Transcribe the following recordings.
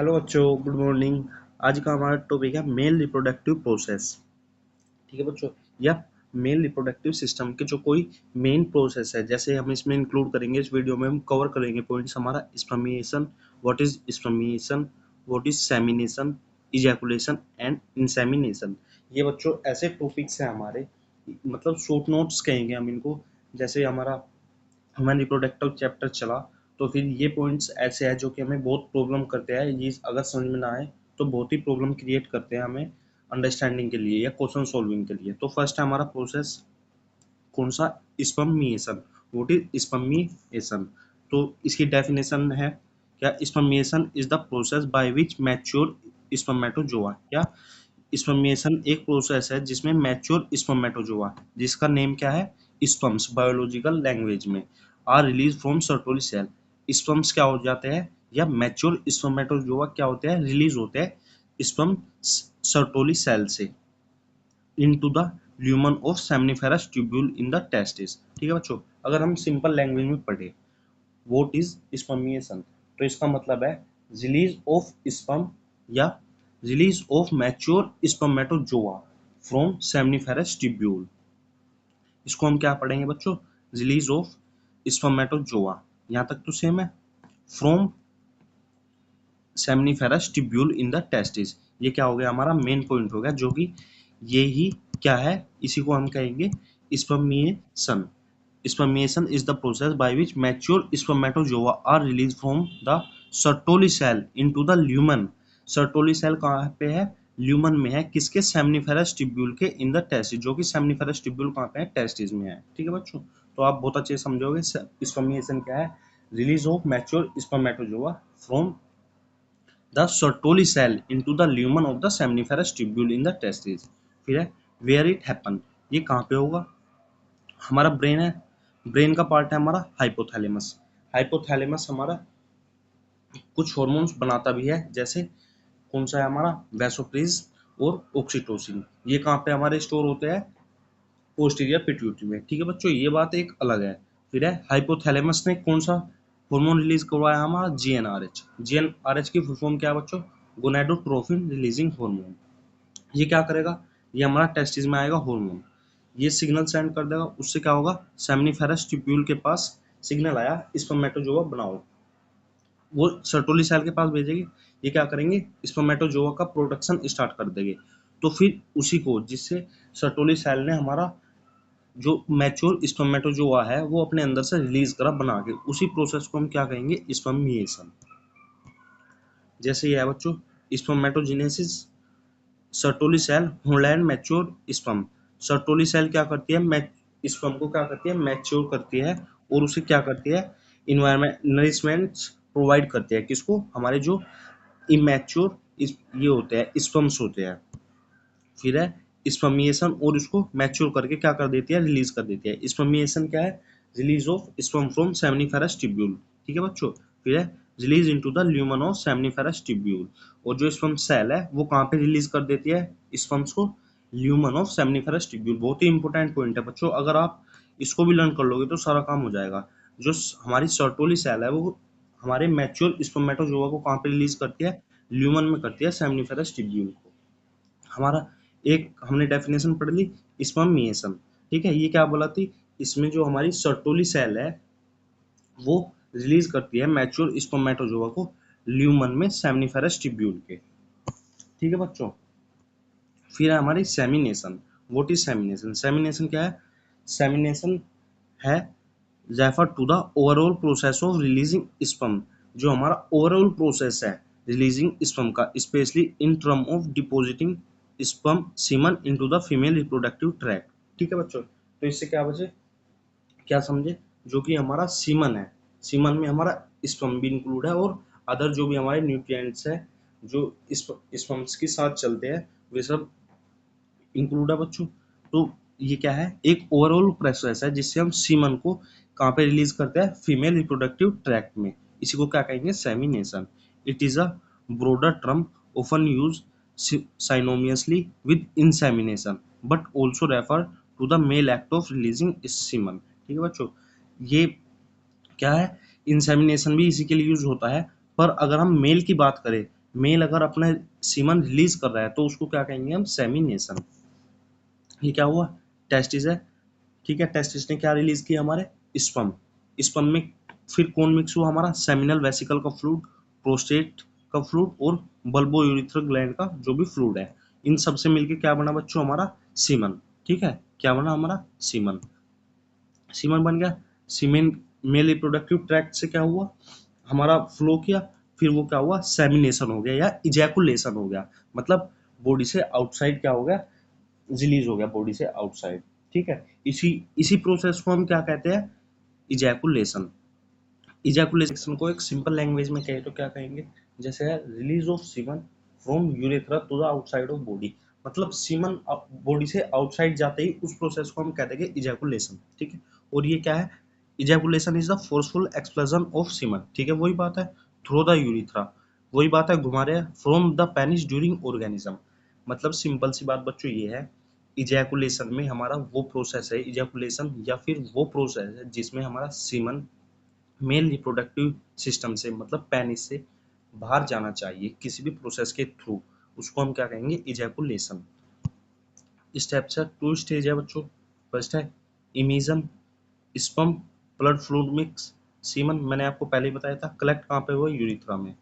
Hello बच्चों, good morning. आज का हमारा टॉपिक है मेल रिप्रोडक्टिव प्रोसेस। ठीक है बच्चों, या मेल रिप्रोडक्टिव सिस्टम के जो कोई मेन प्रोसेस है, जैसे हम इसमें इंक्लूड करेंगे। इस वीडियो में हम कवर करेंगे पॉइंट्स हमारा spermiation, what is spermiation, what is semination, ejaculation and insemination. ये बच्चों ऐसे टॉपिक्स हैं हमारे, मतलब शॉर्ट नोट्स कहेंगे हम इनको। जैसे हमारा ह्यूमन रिप्रोडक्टिव चैप्टर चला, तो फिर ये पॉइंट्स ऐसे हैं जो कि हमें बहुत प्रॉब्लम करते हैं। ये अगर समझ में ना आए तो बहुत ही प्रॉब्लम क्रिएट करते हैं हमें अंडरस्टैंडिंग के लिए या क्वेश्चन सॉल्विंग के लिए। तो फर्स्ट है हमारा प्रोसेस कौन सा, स्पर्मिएशन। What is spermiation? तो इसकी डेफिनेशन है क्या, spermiation is the process by which mature spermatozoa. क्या स्पर्मिएशन एक प्रोसेस है जिसमें मैच्योर स्पर्मेटोजोआ, जिसका नेम क्या है, स्पर्म्स बायोलॉजिकल लैंग्वेज में, are release from Sertoli cell. Sperms क्या हो जाते हैं, या मैच्योर स्पर्मेटोजोआ क्या होते हैं, रिलीज होते हैं स्पर्म सर्टोली सेल से into the lumen of seminiferous tubule in the testis. ठीक है बच्चों, अगर हम सिंपल लैंग्वेज में पढ़े व्हाट इज स्पर्मिएशन, तो इसका मतलब है रिलीज ऑफ स्पर्म या release of mature spermatozoa from seminiferous tubule. इसको हम क्या पढ़ेंगे बच्चों, रिलीज ऑफ स्पर्मेटोजोआ, यहाँ तक तो सेम है, from seminiferous tubule in the testis. ये क्या हो गया, हमारा मेन पॉइंट हो गया, जो कि ये ही क्या है, इसी को हम कहेंगे spermiation. Spermiation is the process by which mature spermatozoa are released from the Sertoli cell into the lumen। Sertoli cell कहाँ पे है, ल्यूमन में है, किसके, सेमनीफेरस ट्यूब्यूल के इन द टेस्टिस, जो कि सेमनीफेरस ट्यूब्यूल कहाँ पे है, टेस्टिस में है। ठीक है बच्चों, तो आप बहुत अच्छे से समझोगे स्पर्मिएशन क्या है, release of mature spermatozoa from the Sertoli cell into the lumen of the seminiferous tubule in the testis. फिर है वेयर इट हैपन, ये कहाँ पे होगा, हमारा ब्रेन है, ब्रेन का पार्ट है हमारा हाइपोथैलेमस। हाइपोथैलेमस हमारा कुछ हॉर्मोन्स बनाता भी है, जैसे कौन सा है हमारा, वैसोप्रेस और ऑक्सीटोसिन। ये कहाँ पे हमारे स्टोर होते हैं, पोस्टीरियर पिट्यूटरी में। ठीक है बच्चों, ये बात एक अलग है। फिर है हाइपोथैलेमस ने कौन सा हार्मोन रिलीज करवाया हमारा, जीएनआरएच। जीएनआरएच की फुल फॉर्म क्या है बच्चों, गोनाडोट्रोफिन रिलीजिंग हार्मोन। ये क्या करेगा, ये हमारा टेस्टिस में आएगा हार्मोन, ये सिग्नल सेंड कर देगा, उससे क्या होगा, सेमनीफेरस ट्यूब्यूल के पास सिग्नल आया स्पर्मेटोजोआ बनाओ, वो सर्टोली सेल के पास भेजेगी। ये क्या करेंगे, स्पर्मेटोजोआ का प्रोडक्शन स्टार्ट कर देंगे। तो फिर उसी को, जिससे सर्टोली सेल ने हमारा जो मैच्योर स्पर्मेटोजोआ है वो अपने अंदर से रिलीज करा बना के, उसी प्रोसेस को हम क्या कहेंगे, स्पर्मिएशन। जैसे ये है बच्चों, spermatogenesis, Sertoli cell hold and mature sperm. Sertoli cell क्या करती है, स्पर्म को क्या करती है, मैच्योर करती है, और उसे क्या करती है, इन्वायरमेंट नरिशमेंट प्रोवाइड करती है, किसको, हमारे जो इमैच्योर ये होते हैं, स्पर्म्स होते हैं। फिर है स्पर्मिएशन, और उसको मैच्योर करके क्या कर देती है, रिलीज कर देती है। स्पर्मिएशन क्या है, release of sperm from seminiferous tubule. ठीक है बच्चों, फिर है release into the lumen of seminiferous tubule. और जो स्पर्म सेल है वो कहाँ पे रिलीज कर देती है स्पर्म्स को, ल्यूमन ऑफ सेमनीफेरस ट्यूब्यूल। बहुत ही इंपॉर्टेंट पॉइंट है बच्चों, अगर आप इसको भी लर्न कर लोगे तो सारा काम हो जाएगा। जो हमारी सर्टोली सेल है वो हमारे मैच्योर स्पर्मेटोजोआ को कहाँ पे रिलीज करती है, ल्यूमन में करती है, सेमनीफेरस ट्यूब्यूल को। हमारा एक हमने डेफिनेशन पढ़ ली, स्पर्मिएशन। ठीक है, ये क्या बोला थी, इसमें जो हमारी सर्टोली सेल है वो रिलीज करती है मैच्योर स्पर्मेटोजोआ को ल्यूमन में सेमनीफेरस ट्यूब्यूल के। ठीक है बच्चों, फिर है हमारी semination. What is semination, semination क्या है, सेमिनेशन है refer to the overall process of releasing sperm. जो हमारा ओवरऑल प्रोसेस है रिलीजिंग स्पर्म का, specially in term of depositing sperm semen into the female reproductive tract. ठीक है बच्चों, तो इससे क्या बचे, क्या समझे, जो कि हमारा सीमन है, सीमन में हमारा स्पर्म भी इंक्लूड है, और अदर जो भी हमारे न्यूट्रिएंट्स है जो स्पर्म्स के साथ चलते हैं वे सब इंक्लूड है बच्चों। तो ये क्या है, एक ओवरऑल प्रोसेस है जिससे हम सीमन को कहाँ पे रिलीज करते हैं, फीमेल रिप्रोडक्टिव ट्रैक्ट में। इसी को क्या कहेंगे, semination. It is a broader term often used synonymously with insemination but also refer to the male act of releasing semen। ठीक है बच्चों, ये क्या है, इंसेमिनेशन भी इसी के लिए यूज होता है, पर अगर हम मेल की बात करें मेल अगर अपना सीमन रिलीज कर रहा है तो उसको क्या कहेंगे हम, सेमिनेशन। ये क्या हुआ, टेस्टिस है, ठीक है, टेस्टिस ने क्या रिलीज किया, हमारे स्पर्म। स्पर्म में फिर कौन मिक्स हुआ, हमारा सेमिनल वेसिकल का फ्लूइड, प्रोस्टेट का फ्लूइड और बल्बो यूरिथ्रल ग्लैंड का जो भी फ्लूइड है, इन सब से मिलके क्या बना बच्चों, हमारा सीमन। ठीक है, क्या बना हमारा सीमन, सीमन बन गया। सीमेन मेल रिप्रोडक्टिव ट्रैक्ट से क्या हुआ, हमारा फ्लो किया, फिर वो क्या हुआ, सेमिनेशन हो गया या इजैकुलेशन हो गया, मतलब बॉडी से आउटसाइड क्या हो गया, रिलीज हो गया बॉडी से आउटसाइड। ठीक है, इसी इसी प्रोसेस को हम क्या कहते हैं, इजैकुलेशन। इजैकुलेशन को एक सिंपल लैंग्वेज में कहे तो क्या कहेंगे, जैसे है release of semen from urethra to the outside of body, मतलब सीमन बॉडी से आउटसाइड जाते ही उस प्रोसेस को हम कहते हैं इजैकुलेशन। ठीक है, और ये क्या है, ejaculation is the forceful explosion of semen. ठीक है, वही बात है, थ्रू द यूरेथ्रा, वही बात है, घुमा रहे हैं, from the penis during organism. मतलब सिंपल सी बात बच्चों ये है, इजैकुलेशन में हमारा वो प्रोसेस है, इजैकुलेशन या फिर वो प्रोसेस है जिसमें हमारा सीमन मेल रिप्रोडक्टिव सिस्टम से, मतलब पेनिस से बाहर जाना चाहिए किसी भी प्रोसेस के थ्रू, उसको हम क्या कहेंगे, इजैकुलेशन। स्टेप्स है, 2 स्टेज है बच्चों। फर्स्ट है emission, sperm blood fluid mix semen, मैंने आपको पहले ही बताया था, कलेक्ट कहाँ पे हुआ, यूरिथ्रा में।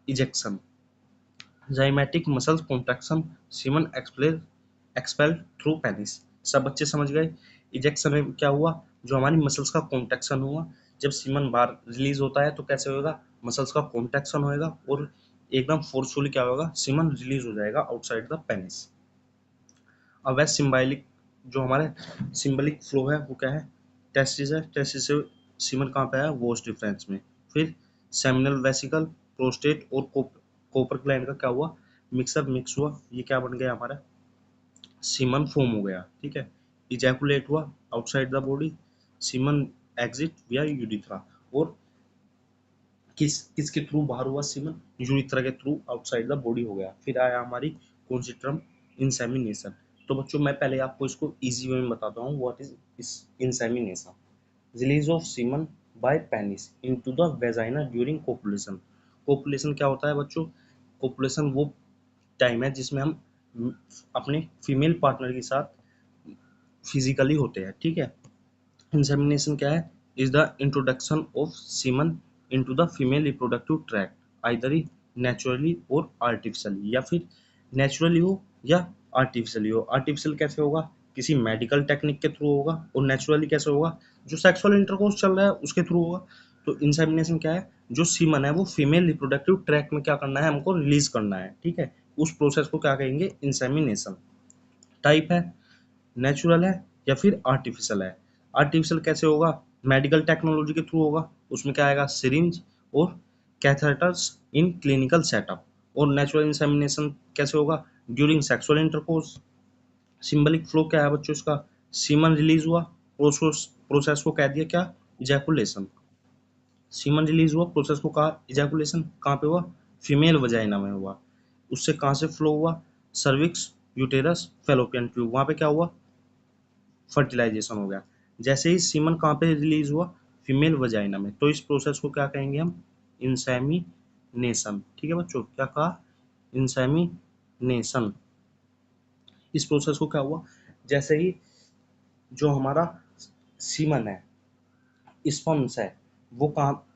Ejection, zymatic muscle contraction, semen expelled through penis. सब बच्चे समझ गए। इजेक्शन में क्या हुआ, जो हमारी मसल्स का कॉन्ट्रैक्शन हुआ, जब सीमन बाहर रिलीज होता है तो कैसे होगा, मसल्स का कॉन्ट्रैक्शन होएगा और एकदम फोर्सफुली क्या होगा, सीमन रिलीज हो जाएगा आउटसाइड द पेनिस। अब वह सिम्बालिक, जो हमारे सिम्बलिक फ्लो है वो क्या है, टेस्टिस है, टेस्टिस से सीमन कहाँ पे है, वोस डिफरेंस में। फिर सेमिनल वेसिकल, प्रोस्टेट और कोपर ग्लैंड का क्या हुआ, मिक्सअप मिक्स हुआ, ये क्या बन गया हमारा, सीमन फॉर्म हो गया। ठीक है, इजैकुलेट हुआ outside the body, semen exit विया यूरिथ्रा, और किसके थ्रू बाहर हुआ सीमन, यूरिथ्रा के थ्रू आउटसाइड द बॉडी हो गया। फिर आया हमारी कौन सी टर्म, इंसेमिनेशन। तो बच्चों मैं पहले आपको इसको इजी वे में बताता हूँ, what is insemination. Release of semen by penis into the vagina during copulation. Copulation क्या होता है बच्चों, कोपुलेशन वो टाइम है जिसमें हम अपने फीमेल पार्टनर के साथ फिजिकली होते हैं। ठीक है, इंसेमिनेशन क्या है, is the introduction of semen into the female reproductive tract, either naturally और आर्टिफिशियली, या फिर नेचुरली हो या आर्टिफिशियली हो। आर्टिफिशियल कैसे होगा, किसी मेडिकल टेक्निक के थ्रू होगा, और नेचुरली कैसे होगा, जो सेक्सुअल इंटरकोर्स चल रहा है उसके थ्रू होगा। तो इंसेमिनेशन क्या है, जो सीमन है वो फीमेल रिप्रोडक्टिव ट्रैक्ट में क्या करना है, हमको रिलीज करना है। ठीक है, उस प्रोसेस को क्या कहेंगे, इंसेमिनेशन। टाइप है, नेचुरल है या फिर आर्टिफिशियल है। आर्टिफिशियल कैसे होगा, मेडिकल टेक्नोलॉजी के थ्रू होगा, उसमें क्या आएगा, सिरिंज और कैथेटर्स इन क्लिनिकल सेटअप। और नेचुरल इंसेमिनेशन कैसे होगा, during sexual intercourse. Symbolic flow क्या है बच्चों इसका, सीमन रिलीज हुआ, प्रोसेस को कह दिया क्या, इजैकुलेशन। सीमन रिलीज हुआ, प्रोसेस को कहा इजैकुलेशन, कहाँ पे हुआ, फीमेल वजाइना में हुआ। उससे कहाँ से फ्लो हुआ, सर्विक्स, यूटेरस, फेलोपियन ट्यूब, वहाँ पे क्या हुआ, फर्टिलाइजेशन हो गया। जैसे ही सीमन कहाँ पे रिलीज हुआ, फीमेल वजाइना में, तो इस प्रोसेस को क्या कहेंगे हम, इंसेमिनेशन। ठीक है बच्चों, क्या कहा, इंसेमिनेशन। इस प्रोसेस को क्या हुआ, जैसे ही जो हमारा सीमन है, स्पर्म्स है, वो कहाँ,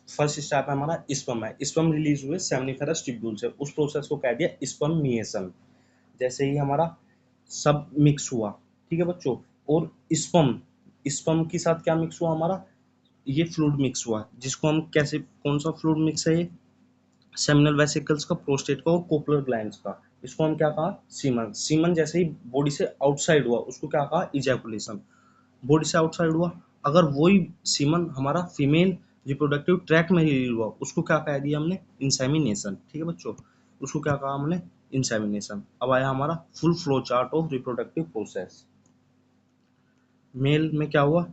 फर्स्ट स्टेप है हमारा स्पर्म है, स्पर्म रिलीज हुए सेमनीफेरस ट्यूब्यूल से, उस प्रोसेस को कह दिया स्पर्मिएशन। जैसे ही हमारा सब मिक्स हुआ, ठीक है बच्चों, और स्पर्म, स्पर्म के साथ क्या मिक्स हुआ हमारा, ये फ्लूइड मिक्स हुआ, जिसको हम कैसे, कौन सा फ्लूइड मिक्स है ये, सेमिनल वेसिकल्स का, प्रोस्टेट का और कोपलर ग्लैंड्स का। इसको हम क्या कहा, सीमन। सीमन जैसे ही बॉडी से आउटसाइड हुआ उसको क्या कहा, इजैकुलेशन। बॉडी से आउटसाइड हुआ, अगर वही सीमन हमारा फीमेल रिप्रोडक्टिव ट्रैक्ट में रिलीज हुआ उसको क्या कह दिया हमने, इंसेमिनेशन। ठीक है बच्चों, उसको क्या कहा हमने, इंसेमिनेशन। अब आया हमारा full flow chart of reproductive process. Male में क्या हुआ,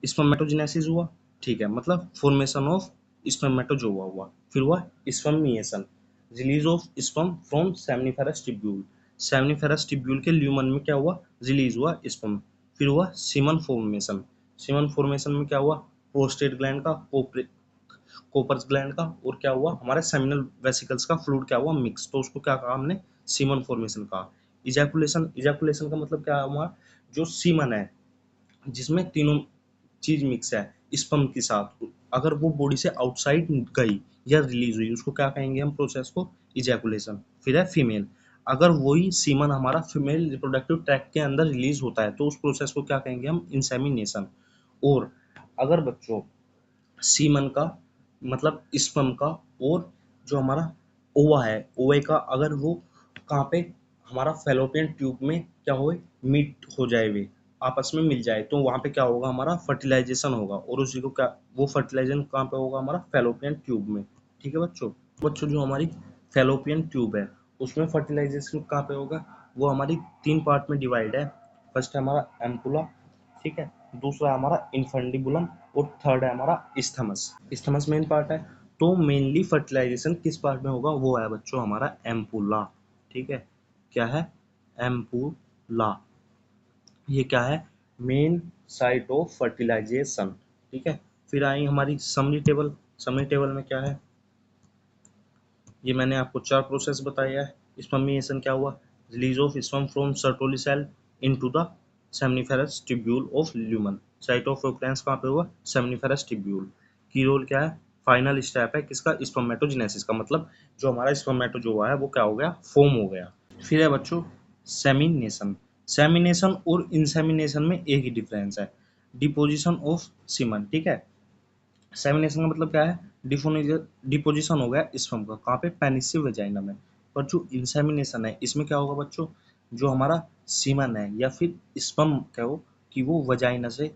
स्पर्मेटोजेनेसिस हुआ, ठीक है, मतलब फॉर्मेशन ऑफ स्पर्मेटोजोआ हुआ। फिर हुआ spermiation, release of sperm from seminiferous tubule. Seminiferous tubule के ल्यूमन में क्या हुआ, रिलीज हुआ स्पर्म। फिर हुआ सीमन फॉर्मेशन, सीमन फॉर्मेशन में क्या हुआ, प्रोस्टेट ग्लैंड का कोपर्स ग्लैंड का और क्या हुआ हमारे सेमिनल वेसिकल्स का फ्लूइड क्या हुआ मिक्स, तो उसको क्या कहा हमने सीमन फॉर्मेशन कहा। इजैकुलेशन, इजैकुलेशन का मतलब क्या हुआ, जो सीमन है जिसमें तीनों चीज मिक्स है स्पर्म के साथ, अगर वो बॉडी से आउटसाइड गई या रिलीज हुई उसको क्या कहेंगे हम प्रोसेस को इजैकुलेशन। फिर है फीमेल, अगर वही सीमन हमारा फीमेल रिप्रोडक्टिव ट्रैक्ट के अंदर रिलीज होता है तो उस प्रोसेस को क्या कहेंगे हम इंसेमिनेशन। और अगर बच्चों सीमन का मतलब स्पर्म का और जो हमारा ओवा है ओवे का अगर वो कहाँ पे हमारा फेलोपियन ट्यूब में क्या हो मीट हो जाए वे आपस में मिल जाए तो वहाँ पे क्या होगा हमारा फर्टिलाइजेशन होगा और उसी को क्या वो फर्टिलाइजेशन कहाँ पे होगा हमारा फेलोपियन ट्यूब में। ठीक है बच्चों, बच्चों जो हमारी फेलोपियन ट्यूब है उसमें फर्टिलाइजेशन कहाँ पे होगा, वो हमारी 3 पार्ट में डिवाइड है। फर्स्ट है हमारा एम्पुला, ठीक है, दूसरा है हमारा इन्फंडिबुलम और थर्ड है हमारा इस्थमस। इस्थमस मेन पार्ट है, तो मेनली फर्टिलाइजेशन किस पार्ट में होगा, वो है बच्चों हमारा एम्पुला। ठीक है, क्या है एम्पुला, ये क्या है मेन साइट ऑफ फर्टिलाइजेशन। ठीक है, फिर आई हमारी समरी टेबल। समरी टेबल में क्या है, ये मैंने आपको 4 प्रोसेस बताया है। स्पर्मिएशन क्या हुआ, release of sperm from Sertoli cell into the seminiferous tubule of lumen. Site of occurrence कहाँ पे हुआ, सेमनीफेरस ट्यूब्यूल। की रोल क्या है, फाइनल स्टेप है किसका, स्पर्मेटोजेनेसिस का, मतलब जो हमारा स्पर्मेटो जो हुआ है वो क्या हो गया, फॉर्म हो गया। फिर है बच्चों सेमिनेशन। सेमिनेशन और इंसेमिनेशन में एक ही डिफरेंस है, डिपोजिशन ऑफ सीमन। ठीक है, सेमिनेशन का मतलब क्या है, डिपोजिशन हो गया स्पर्म का कहाँ पे, पेनिस से वेजाइना में। पर जो इंसेमिनेशन है इसमें क्या होगा बच्चों, जो हमारा सीमन है या फिर स्पर्म कहो कि वो वजाइना से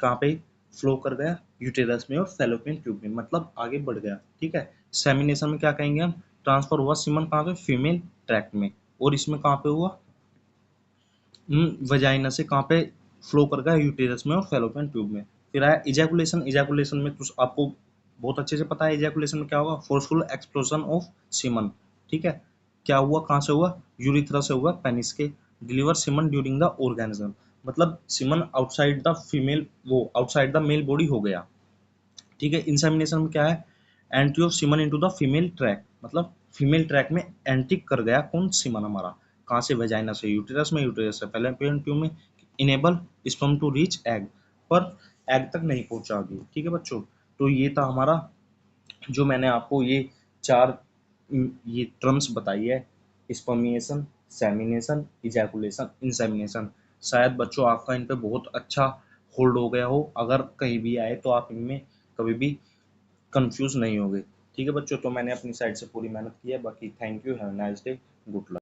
कहाँ पे फ्लो कर गया, यूटेरस में और फेलोपियन ट्यूब में, मतलब आगे बढ़ गया। ठीक है, सेमिनेशन में क्या कहेंगे हम, ट्रांसफर हुआ सीमन कहाँ पे, फीमेल ट्रैक्ट में, और इसमें कहाँ पे हुआ, वजाइना से कहाँ पे फ्लो कर गया, यूटेरस में और फेलोपियन ट्यूब में। फिर आया इजैकुलेशन। इजैकुलेशन में तो आपको बहुत अच्छे से पता है इजैकुलेशन में क्या होगा, फोर्सफुल एक्सप्लोजन ऑफ सीमन। ठीक है, क्या हुआ, कहाँ से हुआ, यूरिथ्रा से हुआ, पेनिस के, deliver semen during the organism, मतलब सीमन आउटसाइड द फीमेल वो आउटसाइड द मेल बॉडी हो गया। ठीक है, इंसेमिनेशन में क्या है, entry of semen into the female track, मतलब फीमेल ट्रैक में एंट्री कर गया कौन, सीमन हमारा, कहाँ से, वेजाइना से, यूटेरस में, यूटेरस से फैलोपियन ट्यूब में, enable sperm to reach egg, पर एग तक नहीं पहुंचा अभी। ठीक है बच्चों, तो ये था हमारा जो मैंने आपको ये 4 ये टर्म्स बताई है, स्पर्मिएशन, सेमिनेशन, इजैकुलेशन, इंसेमिनेशन। शायद बच्चों आपका इन पे बहुत अच्छा होल्ड हो गया हो, अगर कहीं भी आए तो आप इनमें कभी भी कंफ्यूज नहीं होगे। ठीक है बच्चों, तो मैंने अपनी साइड से पूरी मेहनत की है, बाकी thank you, have a nice day, good luck.